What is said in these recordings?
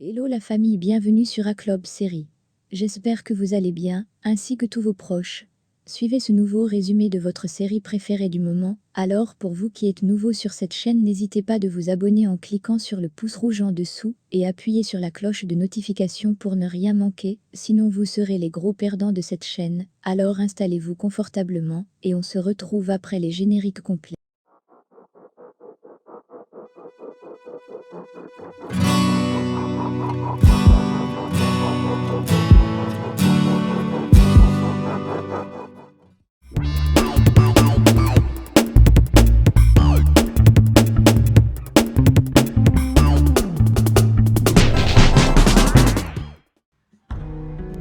Hello la famille, bienvenue sur A-Club Série. J'espère que vous allez bien, ainsi que tous vos proches. Suivez ce nouveau résumé de votre série préférée du moment. Alors pour vous qui êtes nouveau sur cette chaîne, n'hésitez pas de vous abonner en cliquant sur le pouce rouge en dessous et appuyez sur la cloche de notification pour ne rien manquer, sinon vous serez les gros perdants de cette chaîne. Alors installez-vous confortablement et on se retrouve après les génériques complets.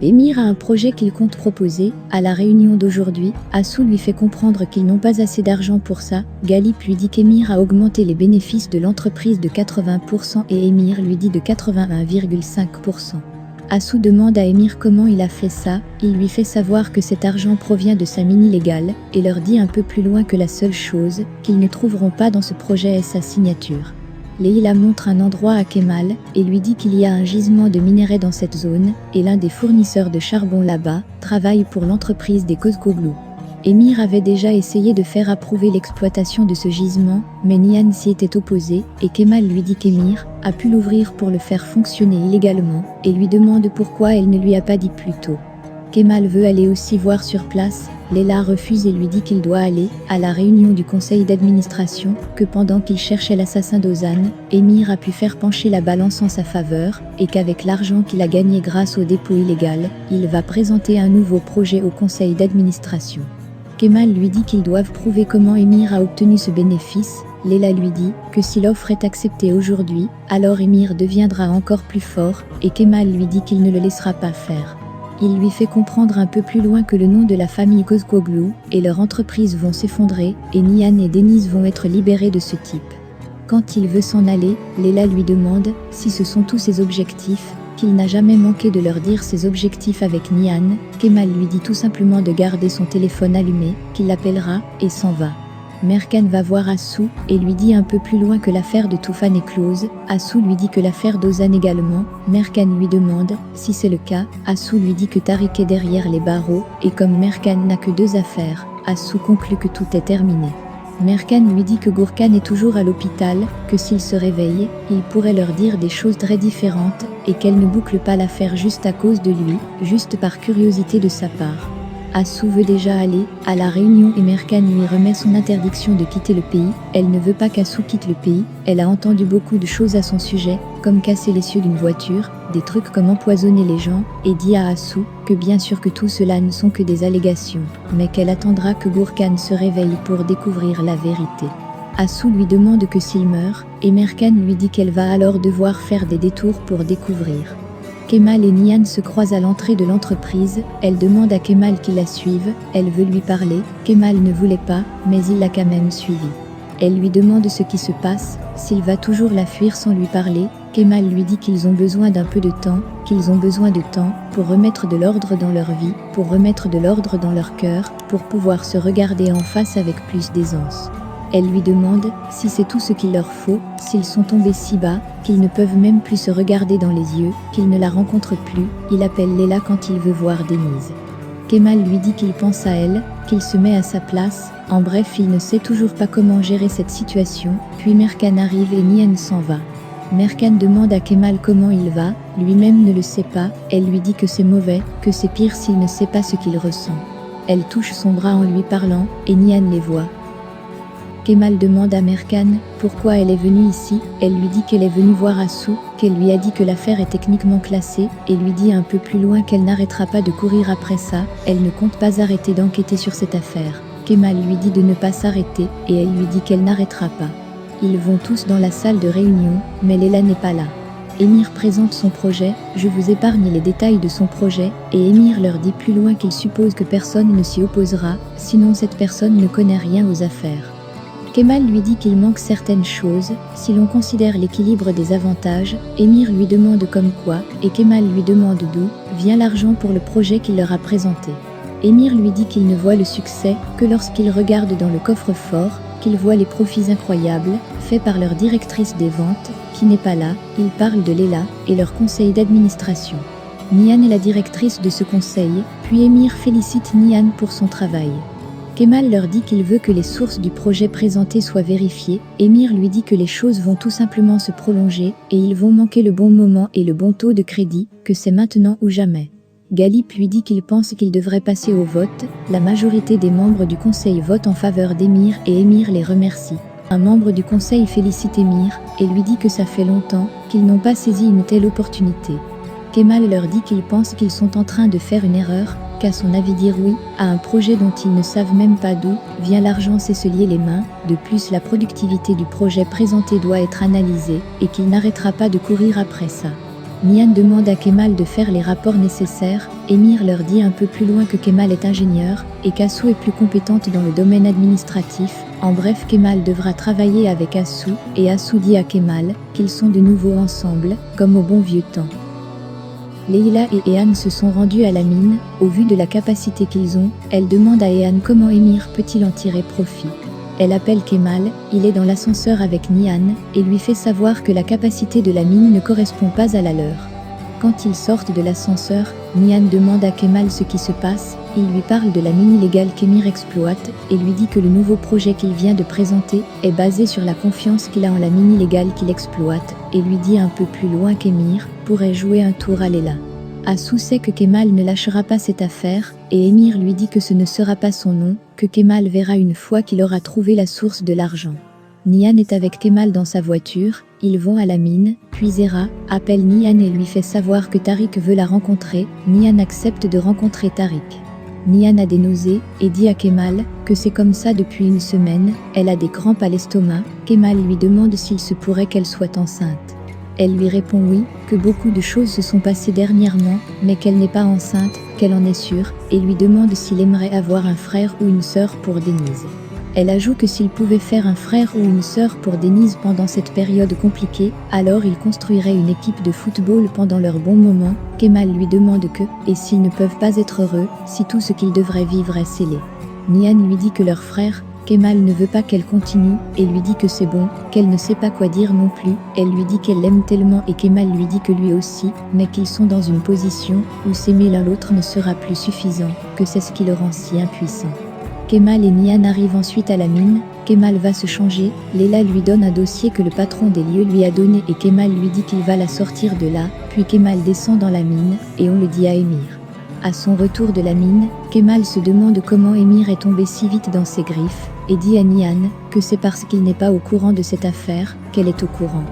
Émir a un projet qu'il compte proposer. À la réunion d'aujourd'hui, Assou lui fait comprendre qu'ils n'ont pas assez d'argent pour ça. Galip lui dit qu'Émir a augmenté les bénéfices de l'entreprise de 80% et Émir lui dit de 81,5%. Assou demande à Émir comment il a fait ça. Il lui fait savoir que cet argent provient de sa mine illégale et leur dit un peu plus loin que la seule chose qu'ils ne trouveront pas dans ce projet est sa signature. Leïla montre un endroit à Kemal et lui dit qu'il y a un gisement de minerais dans cette zone et l'un des fournisseurs de charbon là-bas travaille pour l'entreprise des Kozkoglu. Émir avait déjà essayé de faire approuver l'exploitation de ce gisement, mais Nihan s'y était opposé et Kemal lui dit qu'Émir a pu l'ouvrir pour le faire fonctionner illégalement et lui demande pourquoi elle ne lui a pas dit plus tôt. Kemal veut aller aussi voir sur place. Leïla refuse et lui dit qu'il doit aller à la réunion du conseil d'administration, que pendant qu'il cherchait l'assassin d'Ozan, Émir a pu faire pencher la balance en sa faveur, et qu'avec l'argent qu'il a gagné grâce au dépôt illégal, il va présenter un nouveau projet au conseil d'administration. Kemal lui dit qu'ils doivent prouver comment Émir a obtenu ce bénéfice. Leïla lui dit que si l'offre est acceptée aujourd'hui, alors Émir deviendra encore plus fort, et Kemal lui dit qu'il ne le laissera pas faire. Il lui fait comprendre un peu plus loin que le nom de la famille Kozkoglu et leur entreprise vont s'effondrer et Nihan et Deniz vont être libérés de ce type. Quand il veut s'en aller, Leïla lui demande si ce sont tous ses objectifs, qu'il n'a jamais manqué de leur dire ses objectifs avec Nihan. Kemal lui dit tout simplement de garder son téléphone allumé, qu'il l'appellera, et s'en va. Merkan va voir Assou et lui dit un peu plus loin que l'affaire de Toufan est close. Assou lui dit que l'affaire d'Ozan également. Merkan lui demande si c'est le cas. Assou lui dit que Tariq est derrière les barreaux et comme Merkan n'a que 2 affaires, Assou conclut que tout est terminé. Merkan lui dit que Gourkan est toujours à l'hôpital, que s'il se réveille, il pourrait leur dire des choses très différentes et qu'elle ne boucle pas l'affaire juste à cause de lui, juste par curiosité de sa part. Assou veut déjà aller à la réunion et Merkan lui remet son interdiction de quitter le pays. Elle ne veut pas qu'Assou quitte le pays. Elle a entendu beaucoup de choses à son sujet, comme casser l'essieu d'une voiture, des trucs comme empoisonner les gens, et dit à Assou que bien sûr que tout cela ne sont que des allégations, mais qu'elle attendra que Gourkan se réveille pour découvrir la vérité. Assou lui demande que s'il meurt, et Merkan lui dit qu'elle va alors devoir faire des détours pour découvrir. Kemal et Nihan se croisent à l'entrée de l'entreprise. Elle demande à Kemal qu'il la suive, elle veut lui parler. Kemal ne voulait pas, mais il l'a quand même suivi. Elle lui demande ce qui se passe, s'il va toujours la fuir sans lui parler. Kemal lui dit qu'ils ont besoin d'un peu de temps, qu'ils ont besoin de temps pour remettre de l'ordre dans leur vie, pour remettre de l'ordre dans leur cœur, pour pouvoir se regarder en face avec plus d'aisance. Elle lui demande si c'est tout ce qu'il leur faut, s'ils sont tombés si bas, qu'ils ne peuvent même plus se regarder dans les yeux, qu'ils ne la rencontrent plus. Il appelle Leïla quand il veut voir Deniz. Kemal lui dit qu'il pense à elle, qu'il se met à sa place. En bref, il ne sait toujours pas comment gérer cette situation. Puis Merkan arrive et Nihan s'en va. Merkan demande à Kemal comment il va, lui-même ne le sait pas. Elle lui dit que c'est mauvais, que c'est pire s'il ne sait pas ce qu'il ressent. Elle touche son bras en lui parlant, et Nihan les voit. Kemal demande à Merkan pourquoi elle est venue ici. Elle lui dit qu'elle est venue voir Assou, qu'elle lui a dit que l'affaire est techniquement classée, et lui dit un peu plus loin qu'elle n'arrêtera pas de courir après ça, elle ne compte pas arrêter d'enquêter sur cette affaire. Kemal lui dit de ne pas s'arrêter, et elle lui dit qu'elle n'arrêtera pas. Ils vont tous dans la salle de réunion, mais Leïla n'est pas là. Émir présente son projet, je vous épargne les détails de son projet, et Émir leur dit plus loin qu'il suppose que personne ne s'y opposera, sinon cette personne ne connaît rien aux affaires. Kemal lui dit qu'il manque certaines choses, si l'on considère l'équilibre des avantages. Émir lui demande comme quoi, et Kemal lui demande d'où vient l'argent pour le projet qu'il leur a présenté. Émir lui dit qu'il ne voit le succès que lorsqu'il regarde dans le coffre-fort. qu'ils voient les profits incroyables faits par leur directrice des ventes, qui n'est pas là. Ils parlent de Leila et leur conseil d'administration. Nihan est la directrice de ce conseil, puis Émir félicite Nihan pour son travail. Kemal leur dit qu'il veut que les sources du projet présenté soient vérifiées. Émir lui dit que les choses vont tout simplement se prolonger et ils vont manquer le bon moment et le bon taux de crédit, que c'est maintenant ou jamais. Galip lui dit qu'il pense qu'il devrait passer au vote. La majorité des membres du conseil votent en faveur d'Émir et Émir les remercie. Un membre du conseil félicite Émir et lui dit que ça fait longtemps qu'ils n'ont pas saisi une telle opportunité. Kemal leur dit qu'ils pensent qu'ils sont en train de faire une erreur, qu'à son avis dire oui à un projet dont ils ne savent même pas d'où vient l'argent, c'est se lier les mains. De plus, la productivité du projet présenté doit être analysée et qu'il n'arrêtera pas de courir après ça. Nihan demande à Kemal de faire les rapports nécessaires. Émir leur dit un peu plus loin que Kemal est ingénieur et qu'Assou est plus compétente dans le domaine administratif. En bref, Kemal devra travailler avec Assou et Assou dit à Kemal qu'ils sont de nouveau ensemble, comme au bon vieux temps. Leila et Ehan se sont rendus à la mine. Au vu de la capacité qu'ils ont, elle demande à Ehan comment Émir peut-il en tirer profit. Elle appelle Kemal, il est dans l'ascenseur avec Nihan, et lui fait savoir que la capacité de la mine ne correspond pas à la leur. Quand ils sortent de l'ascenseur, Nihan demande à Kemal ce qui se passe. Il lui parle de la mine illégale qu'Émir exploite et lui dit que le nouveau projet qu'il vient de présenter est basé sur la confiance qu'il a en la mine illégale qu'il exploite, et lui dit un peu plus loin qu'Émir pourrait jouer un tour à Leila. Assou sait que Kemal ne lâchera pas cette affaire, et Émir lui dit que ce ne sera pas son nom, que Kemal verra une fois qu'il aura trouvé la source de l'argent. Nihan est avec Kemal dans sa voiture, ils vont à la mine, puis Zera appelle Nihan et lui fait savoir que Tariq veut la rencontrer. Nihan accepte de rencontrer Tariq. Nihan a des nausées et dit à Kemal que c'est comme ça depuis une semaine, elle a des crampes à l'estomac. Kemal lui demande s'il se pourrait qu'elle soit enceinte. Elle lui répond oui, que beaucoup de choses se sont passées dernièrement, mais qu'elle n'est pas enceinte, qu'elle en est sûre, et lui demande s'il aimerait avoir un frère ou une sœur pour Denise. Elle ajoute que s'il pouvait faire un frère ou une sœur pour Denise pendant cette période compliquée, alors ils construiraient une équipe de football pendant leur bon moment. Kemal lui demande que, et s'ils ne peuvent pas être heureux, si tout ce qu'ils devraient vivre est scellé. Nihan lui dit que leur frère, Kemal ne veut pas qu'elle continue, et lui dit que c'est bon, qu'elle ne sait pas quoi dire non plus. Elle lui dit qu'elle l'aime tellement et Kemal lui dit que lui aussi, mais qu'ils sont dans une position où s'aimer l'un l'autre ne sera plus suffisant, que c'est ce qui le rend si impuissant. Kemal et Nihan arrivent ensuite à la mine. Kemal va se changer, Leila lui donne un dossier que le patron des lieux lui a donné et Kemal lui dit qu'il va la sortir de là, puis Kemal descend dans la mine, et on le dit à Émir. À son retour de la mine, Kemal se demande comment Émir est tombé si vite dans ses griffes, et dit à Nihan que c'est parce qu'il n'est pas au courant de cette affaire qu'elle est au courant.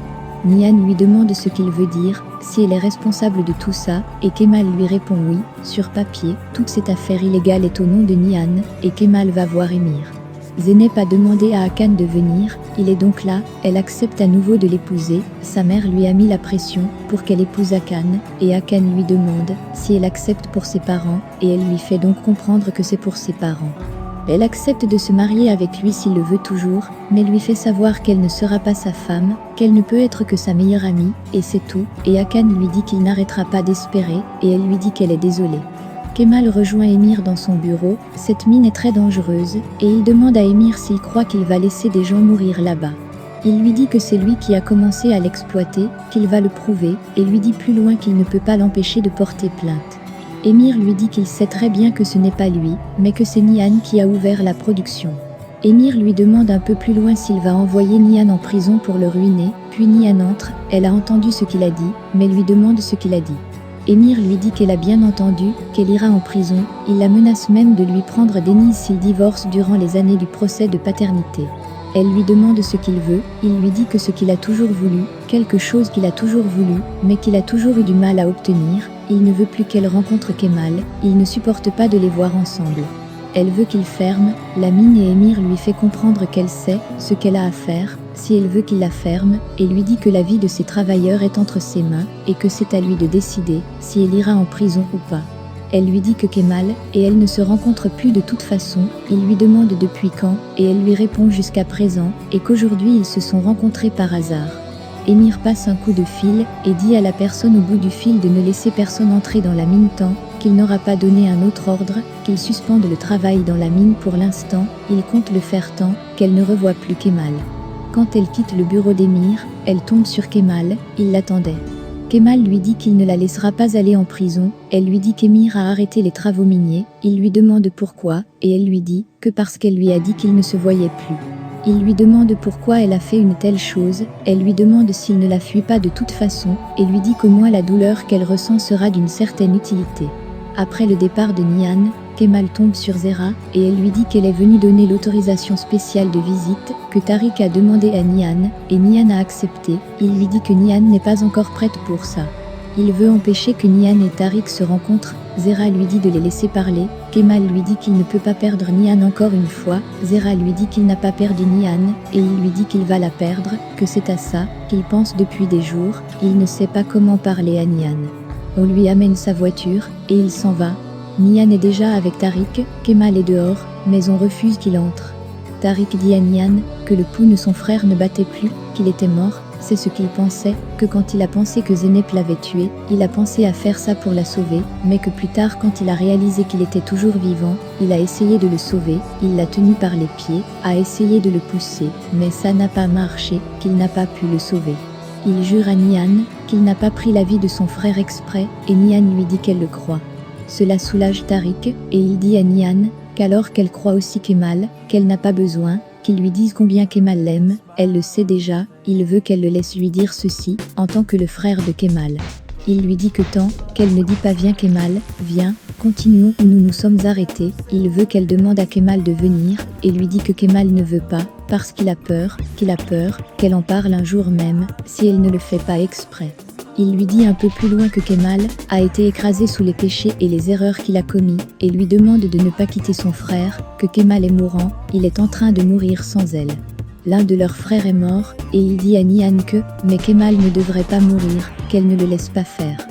Nihan lui demande ce qu'il veut dire, si elle est responsable de tout ça, et Kemal lui répond oui. Sur papier, toute cette affaire illégale est au nom de Nihan, et Kemal va voir Émir. Zeynep a demandé à Hakan de venir, il est donc là, elle accepte à nouveau de l'épouser. Sa mère lui a mis la pression pour qu'elle épouse Hakan, et Hakan lui demande si elle accepte pour ses parents, et elle lui fait donc comprendre que c'est pour ses parents. Elle accepte de se marier avec lui s'il le veut toujours, mais lui fait savoir qu'elle ne sera pas sa femme, qu'elle ne peut être que sa meilleure amie, et c'est tout, et Hakan lui dit qu'il n'arrêtera pas d'espérer, et elle lui dit qu'elle est désolée. Kemal rejoint Émir dans son bureau, cette mine est très dangereuse, et il demande à Émir s'il croit qu'il va laisser des gens mourir là-bas. Il lui dit que c'est lui qui a commencé à l'exploiter, qu'il va le prouver, et lui dit plus loin qu'il ne peut pas l'empêcher de porter plainte. Émir lui dit qu'il sait très bien que ce n'est pas lui, mais que c'est Nihan qui a ouvert la production. Émir lui demande un peu plus loin s'il va envoyer Nihan en prison pour le ruiner, puis Nihan entre, elle a entendu ce qu'il a dit, mais lui demande ce qu'il a dit. Émir lui dit qu'elle a bien entendu, qu'elle ira en prison, il la menace même de lui prendre Denise s'il divorce durant les années du procès de paternité. Elle lui demande ce qu'il veut, il lui dit que ce qu'il a toujours voulu, quelque chose qu'il a toujours voulu, mais qu'il a toujours eu du mal à obtenir, il ne veut plus qu'elle rencontre Kemal, il ne supporte pas de les voir ensemble. Elle veut qu'il ferme la mine et Émir lui fait comprendre qu'elle sait ce qu'elle a à faire, si elle veut qu'il la ferme, et lui dit que la vie de ses travailleurs est entre ses mains, et que c'est à lui de décider si elle ira en prison ou pas. Elle lui dit que Kemal et elle ne se rencontrent plus de toute façon, il lui demande depuis quand, et elle lui répond jusqu'à présent, et qu'aujourd'hui ils se sont rencontrés par hasard. Émir passe un coup de fil, et dit à la personne au bout du fil de ne laisser personne entrer dans la mine tant qu'il n'aura pas donné un autre ordre, qu'il suspende le travail dans la mine pour l'instant, il compte le faire tant qu'elle ne revoit plus Kemal. Quand elle quitte le bureau d'Émir, elle tombe sur Kemal, il l'attendait. Kemal lui dit qu'il ne la laissera pas aller en prison, elle lui dit qu'Émir a arrêté les travaux miniers, il lui demande pourquoi, et elle lui dit que parce qu'elle lui a dit qu'il ne se voyait plus. Il lui demande pourquoi elle a fait une telle chose, elle lui demande s'il ne la fuit pas de toute façon, et lui dit qu'au moins la douleur qu'elle ressent sera d'une certaine utilité. Après le départ de Nihan, Kemal tombe sur Zehra, et elle lui dit qu'elle est venue donner l'autorisation spéciale de visite, que Tariq a demandé à Nihan, et Nihan a accepté, il lui dit que Nihan n'est pas encore prête pour ça. Il veut empêcher que Nihan et Tariq se rencontrent, Zehra lui dit de les laisser parler, Kemal lui dit qu'il ne peut pas perdre Nihan encore une fois, Zehra lui dit qu'il n'a pas perdu Nihan, et il lui dit qu'il va la perdre, que c'est à ça qu'il pense depuis des jours, il ne sait pas comment parler à Nihan. On lui amène sa voiture, et il s'en va. Nihan est déjà avec Tariq, Kemal est dehors, mais on refuse qu'il entre. Tariq dit à Nihan que le pouls de son frère ne battait plus, qu'il était mort, c'est ce qu'il pensait, que quand il a pensé que Zeynep l'avait tué, il a pensé à faire ça pour la sauver, mais que plus tard quand il a réalisé qu'il était toujours vivant, il a essayé de le sauver, il l'a tenu par les pieds, a essayé de le pousser, mais ça n'a pas marché, qu'il n'a pas pu le sauver. Il jure à Nihan qu'il n'a pas pris la vie de son frère exprès, et Nihan lui dit qu'elle le croit. Cela soulage Tariq, et il dit à Nihan qu'alors qu'elle croit aussi Kemal, qu'elle n'a pas besoin, qu'il lui dise combien Kemal l'aime, elle le sait déjà, il veut qu'elle le laisse lui dire ceci, en tant que le frère de Kemal. Il lui dit que tant qu'elle ne dit pas viens Kemal, viens, continuons où nous nous sommes arrêtés, il veut qu'elle demande à Kemal de venir, et lui dit que Kemal ne veut pas, parce qu'il a peur, qu'elle en parle un jour même, si elle ne le fait pas exprès. Il lui dit un peu plus loin que Kemal a été écrasé sous les péchés et les erreurs qu'il a commis, et lui demande de ne pas quitter son frère, que Kemal est mourant, il est en train de mourir sans elle. L'un de leurs frères est mort, et il dit à Nihan que, mais Kemal ne devrait pas mourir, qu'elle ne le laisse pas faire.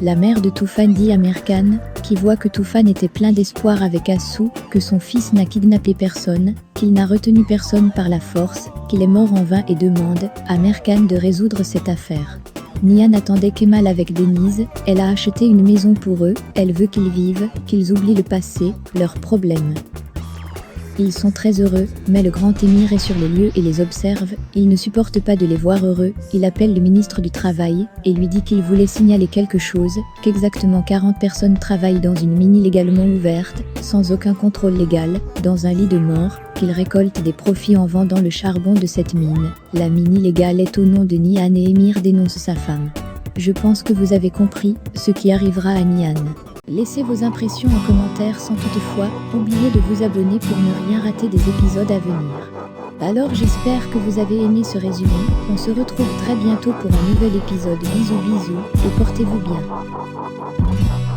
La mère de Toufan dit à Merkan, qui voit que Toufan était plein d'espoir avec Assou, que son fils n'a kidnappé personne, qu'il n'a retenu personne par la force, qu'il est mort en vain et demande à Merkan de résoudre cette affaire. Nihan attendait Kemal avec Denise, elle a acheté une maison pour eux, elle veut qu'ils vivent, qu'ils oublient le passé, leurs problèmes. Ils sont très heureux, mais le grand émir est sur les lieux et les observe, il ne supporte pas de les voir heureux, il appelle le ministre du Travail, et lui dit qu'il voulait signaler quelque chose, qu'exactement 40 personnes travaillent dans une mine illégalement ouverte, sans aucun contrôle légal, dans un lit de mort, qu'ils récoltent des profits en vendant le charbon de cette mine. La mine illégale est au nom de Nihan et Émir dénonce sa femme. Je pense que vous avez compris ce qui arrivera à Nihan. Laissez vos impressions en commentaire sans toutefois oublier de vous abonner pour ne rien rater des épisodes à venir. Alors j'espère que vous avez aimé ce résumé, on se retrouve très bientôt pour un nouvel épisode. Bisous bisous et portez-vous bien.